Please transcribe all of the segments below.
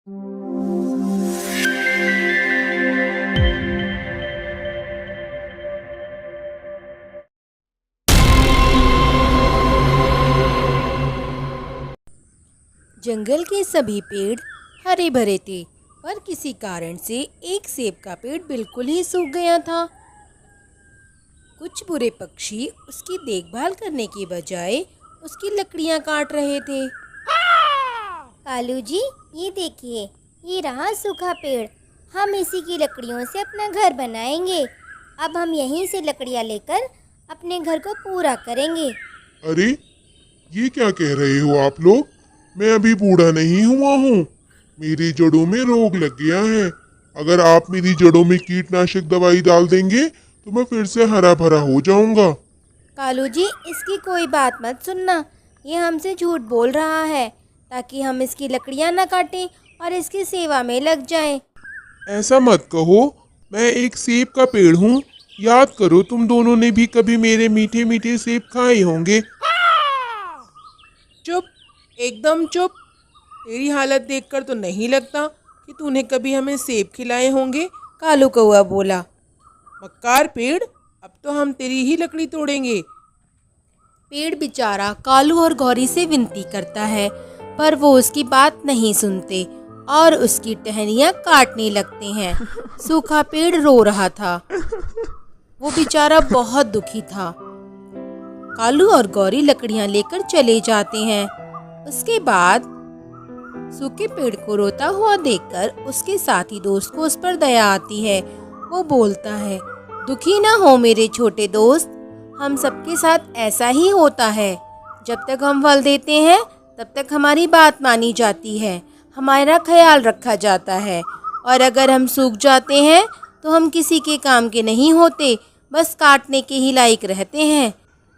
जंगल के सभी पेड़ हरे भरे थे, पर किसी कारण से एक सेब का पेड़ बिल्कुल ही सूख गया था। कुछ बुरे पक्षी उसकी देखभाल करने की बजाय उसकी लकड़ियां काट रहे थे। कालू जी, ये देखिए, ये रहा सूखा पेड़। हम इसी की लकड़ियों से अपना घर बनाएंगे। अब हम यहीं से लकड़ियां लेकर अपने घर को पूरा करेंगे। अरे, ये क्या कह रहे हो आप लोग? मैं अभी बूढ़ा नहीं हुआ हूँ। मेरी जड़ों में रोग लग गया है। अगर आप मेरी जड़ों में कीटनाशक दवाई डाल देंगे तो मैं फिर से हरा भरा हो जाऊंगा। कालू जी, इसकी कोई बात मत सुनना। ये हमसे झूठ बोल रहा है ताकि हम इसकी लकड़ियां न काटें और इसकी सेवा में लग जाएं। ऐसा मत कहो, मैं एक सेब का पेड़ हूँ। याद करो, तुम दोनों ने भी कभी मेरे मीठे मीठे सेब खाए होंगे। चुप, एकदम चुप। तेरी हालत देखकर तो नहीं लगता कि तूने कभी हमें सेब खिलाए होंगे। कालू कौआ बोला। मक्कार पेड़, अब तो हम तेरी ही लकड़ी तोड़ेंगे। पेड़ बेचारा कालू और गौरी से विनती करता है, पर वो उसकी बात नहीं सुनते और उसकी टहनियाँ काटने लगते हैं। सूखा पेड़ रो रहा था। वो बेचारा बहुत दुखी था। कालू और गौरी लकड़ियां लेकर चले जाते हैं। उसके बाद सूखे पेड़ को रोता हुआ देखकर उसके साथी दोस्त को उस पर दया आती है। वो बोलता है, दुखी ना हो मेरे छोटे दोस्त, हम सबके साथ ऐसा ही होता है। जब तक हम फल देते हैं तब तक हमारी बात मानी जाती है, हमारा ख्याल रखा जाता है, और अगर हम सूख जाते हैं तो हम किसी के काम के नहीं होते, बस काटने के ही लायक रहते हैं।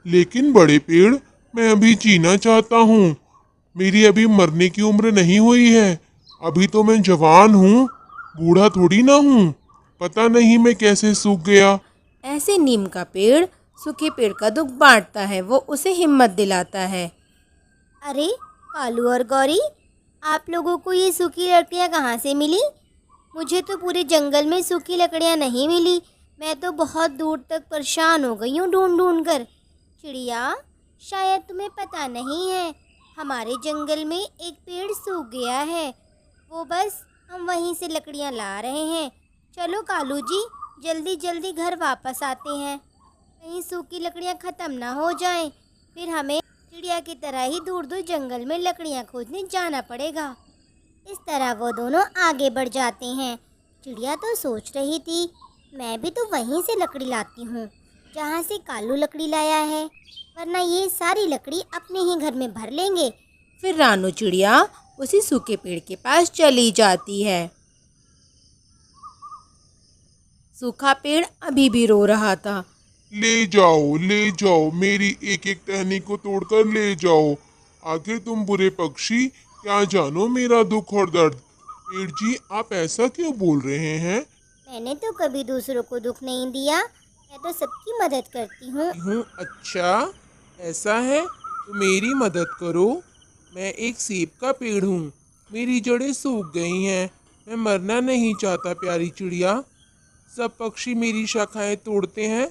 लेकिन बड़े पेड़, मैं अभी जीना चाहता हूँ। मेरी अभी मरने की उम्र नहीं हुई है। अभी तो मैं जवान हूँ, बूढ़ा थोड़ी ना हूँ। पता नहीं मैं कैसे सूख गया। ऐसे नीम का पेड़ सूखे पेड़ का दुख बांटता है। वो उसे हिम्मत दिलाता है। अरे कालू और गौरी, आप लोगों को ये सूखी लकड़ियाँ कहाँ से मिली? मुझे तो पूरे जंगल में सूखी लकड़ियाँ नहीं मिली। मैं तो बहुत दूर तक परेशान हो गई हूँ ढूंढ ढूंढ कर। चिड़िया, शायद तुम्हें पता नहीं है, हमारे जंगल में एक पेड़ सूख गया है। वो बस हम वहीं से लकड़ियाँ ला रहे हैं। चलो कालू जी, जल्दी जल्दी घर वापस आते हैं, कहीं सूखी लकड़ियाँ ख़त्म ना हो जाएं। फिर हमें चिड़िया की तरह ही दूर दूर जंगल में लकड़ियाँ खोजने जाना पड़ेगा। इस तरह वो दोनों आगे बढ़ जाते हैं। चिड़िया तो सोच रही थी, मैं भी तो वहीं से लकड़ी लाती हूँ जहाँ से कालू लकड़ी लाया है, वरना ये सारी लकड़ी अपने ही घर में भर लेंगे। फिर रानू चिड़िया उसी सूखे पेड़ के पास चली जाती है। सूखा पेड़ अभी भी रो रहा था। ले जाओ, मेरी एक एक टहनी को तोड़कर ले जाओ। आखिर तुम बुरे पक्षी क्या जानो मेरा दुख और दर्द। पेड़ जी, आप ऐसा क्यों बोल रहे हैं? मैंने तो कभी दूसरों को दुख नहीं दिया, मैं तो सबकी मदद करती हूँ। अच्छा, ऐसा है तो मेरी मदद करो। मैं एक सेब का पेड़ हूँ, मेरी जड़ें सूख गई हैं। मैं मरना नहीं चाहता प्यारी चिड़िया। सब पक्षी मेरी शाखाएं तोड़ते हैं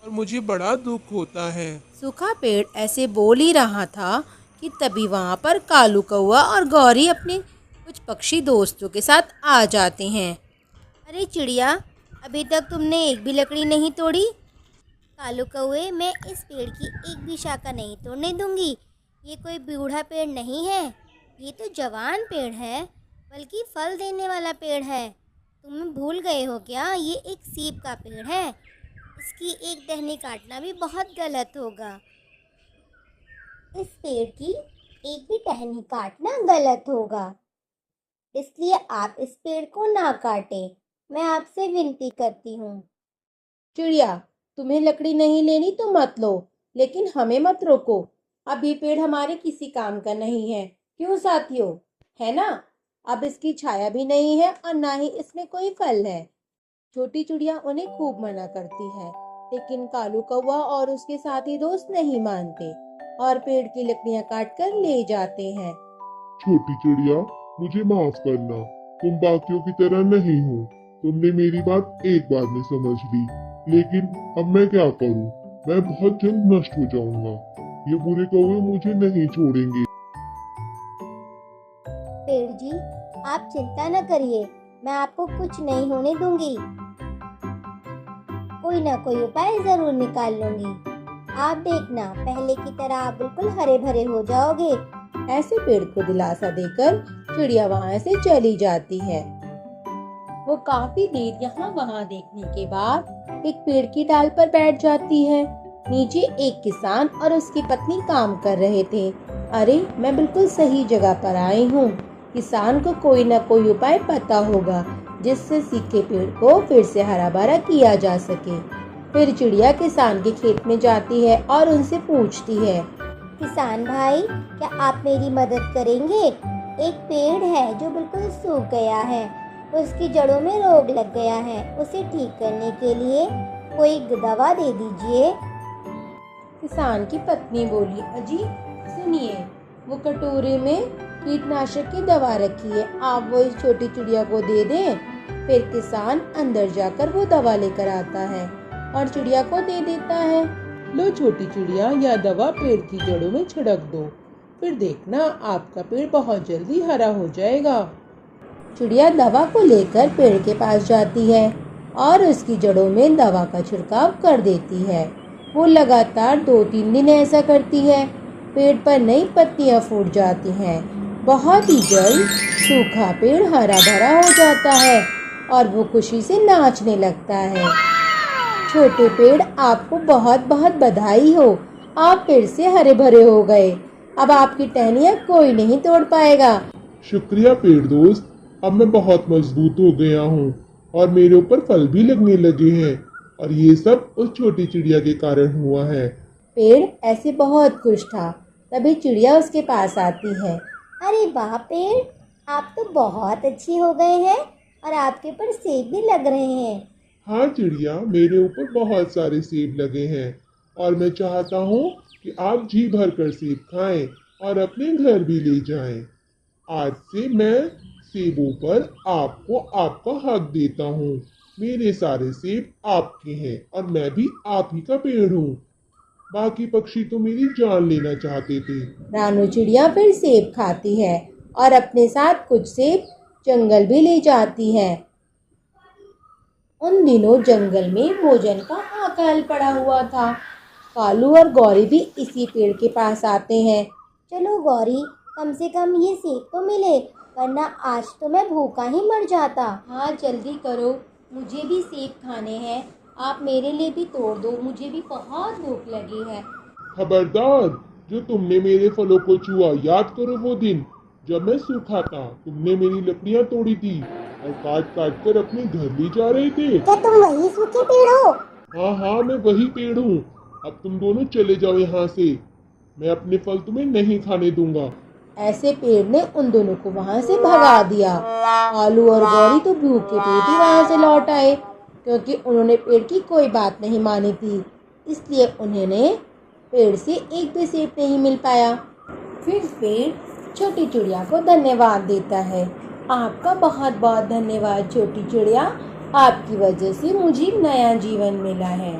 और मुझे बड़ा दुख होता है। सूखा पेड़ ऐसे बोल ही रहा था कि तभी वहाँ पर कालू कौआ और गौरी अपने कुछ पक्षी दोस्तों के साथ आ जाते हैं। अरे चिड़िया, अभी तक तुमने एक भी लकड़ी नहीं तोड़ी। कालू कौए, मैं इस पेड़ की एक भी शाखा नहीं तोड़ने दूंगी। ये कोई बूढ़ा पेड़ नहीं है, ये तो जवान पेड़ है, बल्कि फल देने वाला पेड़ है। तुम भूल गए हो क्या? ये एक सेब का पेड़ है। इसकी एक टहनी काटना भी बहुत गलत होगा। इस पेड़ की एक भी टहनी काटना गलत होगा, इसलिए आप इस पेड़ को ना काटें। मैं आपसे विनती करती हूँ। चिड़िया, तुम्हें लकड़ी नहीं लेनी तो मत लो, लेकिन हमें मत रोको। अब ये पेड़ हमारे किसी काम का नहीं है, क्यों साथियों? है ना? अब इसकी छाया भी नहीं है और ना ही इसमें कोई फल है। छोटी चिड़िया उन्हें खूब मना करती है, लेकिन कालू कौवा और उसके साथी दोस्त नहीं मानते और पेड़ की लकड़ियां काट कर ले जाते हैं। छोटी चिड़िया, मुझे माफ करना। तुम बाकियों की तरह नहीं हो। तुमने मेरी बात एक बार में समझ ली, लेकिन अब मैं क्या करूं? मैं बहुत जल्द नष्ट हो जाऊंगा। ये बुरे कौवे मुझे नहीं छोड़ेंगे। पेड़ जी, आप चिंता न करिए, मैं आपको कुछ नहीं होने दूंगी। कोई ना कोई उपाय जरूर निकाल लूंगी। आप देखना, पहले की तरह आप बिल्कुल हरे भरे हो जाओगे। ऐसे पेड़ को दिलासा देकर चिड़िया वहाँ से चली जाती है। वो काफी देर यहाँ वहाँ देखने के बाद एक पेड़ की डाल पर बैठ जाती है। नीचे एक किसान और उसकी पत्नी काम कर रहे थे। अरे, मैं बिल्कुल सही जगह पर आई हूँ। किसान को कोई न कोई उपाय पता होगा जिससे सूखे पेड़ को फिर से हरा भरा किया जा सके। फिर चिड़िया किसान के खेत में जाती है और उनसे पूछती है, किसान भाई, क्या आप मेरी मदद करेंगे? एक पेड़ है जो बिल्कुल सूख गया है, उसकी जड़ों में रोग लग गया है। उसे ठीक करने के लिए कोई दवा दे दीजिए। किसान की पत्नी बोली, अजी सुनिए, वो कटोरे में कीटनाशक की दवा रखी है, आप वो इस छोटी चिड़िया को दे दें। फिर किसान अंदर जाकर वो दवा लेकर आता है और चिड़िया को दे देता है। लो छोटी चिड़िया, यह दवा पेड़ की जड़ों में छिड़क दो, फिर देखना आपका पेड़ बहुत जल्दी हरा हो जाएगा। चिड़िया दवा को लेकर पेड़ के पास जाती है और उसकी जड़ों में दवा का छिड़काव कर देती है। वो लगातार 2-3 दिन ऐसा करती है। पेड़ पर नई पत्तियां फूट जाती हैं। बहुत ही जल्द सूखा पेड़ हरा भरा हो जाता है और वो खुशी से नाचने लगता है। छोटे पेड़, आपको बहुत बहुत बधाई हो, आप फिर से हरे भरे हो गए। अब आपकी टहनियाँ कोई नहीं तोड़ पाएगा। शुक्रिया पेड़ दोस्त, अब मैं बहुत मजबूत हो गया हूँ और मेरे ऊपर फल भी लगने लगे हैं, और ये सब उस छोटी चिड़िया के कारण हुआ है। पेड़ ऐसे बहुत खुश था। तभी चिड़िया उसके पास आती है। अरे वाह पेड़, आप तो बहुत अच्छे हो गए हैं और आपके ऊपर सेब भी लग रहे हैं। हाँ चिड़िया, मेरे ऊपर बहुत सारे सेब लगे हैं और मैं चाहता हूँ कि आप जी भर कर सेब खाएं और अपने घर भी ले जाएं। आज से मैं सेबों पर आपको आपका हक देता हूँ। मेरे सारे सेब आपके हैं और मैं भी आप ही का पेड़ हूँ। बाकी पक्षी तो मेरी जान लेना चाहते थे। रानू चिड़िया फिर सेब खाती है और अपने साथ कुछ सेब जंगल भी ले जाती है। उन दिनों जंगल में भोजन का अकाल पड़ा हुआ था। कालू और गौरी भी इसी पेड़ के पास आते हैं। चलो गौरी, कम से कम ये सेब तो मिले, वरना आज तो मैं भूखा ही मर जाता। हाँ जल्दी करो, मुझे भी सेब खाने हैं। आप मेरे लिए भी तोड़ दो, मुझे भी बहुत भूख लगी है। खबरदार, जो तुमने मेरे फलों को छुआ, याद करो वो दिन जब मैं सूखा था। तुमने मेरी लकड़ियां तोड़ी थी और काट काट कर अपने घर ले जा रहे थे। क्या तुम वही सूखे पेड़ हो? हाँ हाँ, मैं वही पेड़ हूँ। अब तुम दोनों चले जाओ यहाँ से, मैं अपने फल तुम्हें नहीं खाने दूंगा। ऐसे पेड़ ने उन दोनों को वहाँ से भगा दिया। कालू और गौरी तो भूखे पेट ही वहाँ से लौट आए, क्योंकि उन्होंने पेड़ की कोई बात नहीं मानी थी। इसलिए उन्हें पेड़ से एक भी सेब नहीं मिल पाया। फिर पेड़ छोटी चिड़िया को धन्यवाद देता है। आपका बहुत बहुत धन्यवाद छोटी चिड़िया, आपकी वजह से मुझे नया जीवन मिला है।